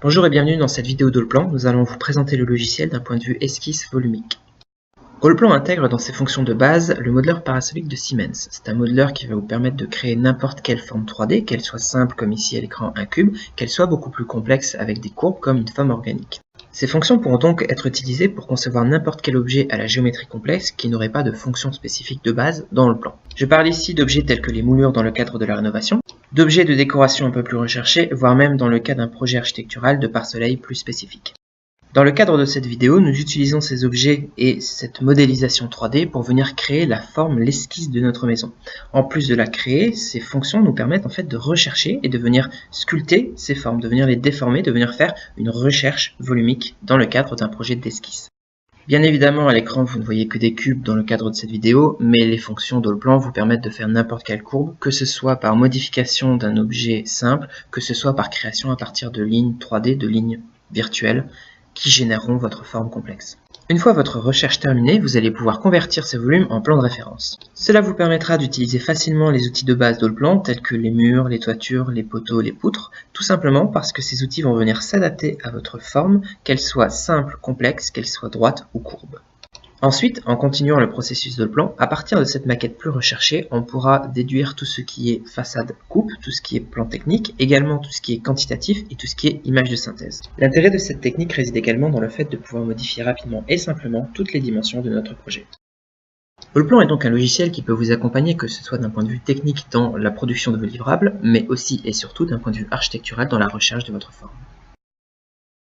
Bonjour et bienvenue dans cette vidéo d'Allplan. Nous allons vous présenter le logiciel d'un point de vue esquisse volumique. Allplan intègre dans ses fonctions de base le modeleur parasolique de Siemens. C'est un modeleur qui va vous permettre de créer n'importe quelle forme 3D, qu'elle soit simple comme ici à l'écran un cube, qu'elle soit beaucoup plus complexe avec des courbes comme une forme organique. Ces fonctions pourront donc être utilisées pour concevoir n'importe quel objet à la géométrie complexe qui n'aurait pas de fonction spécifique de base dans Allplan. Je parle ici d'objets tels que les moulures dans le cadre de la rénovation, d'objets de décoration un peu plus recherchés, voire même dans le cas d'un projet architectural de pare-soleil plus spécifique. Dans le cadre de cette vidéo, nous utilisons ces objets et cette modélisation 3D pour venir créer la forme, l'esquisse de notre maison. En plus de la créer, ces fonctions nous permettent en fait de rechercher et de venir sculpter ces formes, de venir les déformer, de venir faire une recherche volumique dans le cadre d'un projet d'esquisse. Bien évidemment, à l'écran, vous ne voyez que des cubes dans le cadre de cette vidéo, mais les fonctions d'Allplan vous permettent de faire n'importe quelle courbe, que ce soit par modification d'un objet simple, que ce soit par création à partir de lignes 3D, de lignes virtuelles, qui généreront votre forme complexe. Une fois votre recherche terminée, vous allez pouvoir convertir ces volumes en plan de référence. Cela vous permettra d'utiliser facilement les outils de base d'Allplan, tels que les murs, les toitures, les poteaux, les poutres, tout simplement parce que ces outils vont venir s'adapter à votre forme, qu'elle soit simple, complexe, qu'elle soit droite ou courbe. Ensuite, en continuant le processus d'Allplan, à partir de cette maquette plus recherchée, on pourra déduire tout ce qui est façade coupe, tout ce qui est plan technique, également tout ce qui est quantitatif et tout ce qui est image de synthèse. L'intérêt de cette technique réside également dans le fait de pouvoir modifier rapidement et simplement toutes les dimensions de notre projet. Allplan est donc un logiciel qui peut vous accompagner que ce soit d'un point de vue technique dans la production de vos livrables, mais aussi et surtout d'un point de vue architectural dans la recherche de votre forme.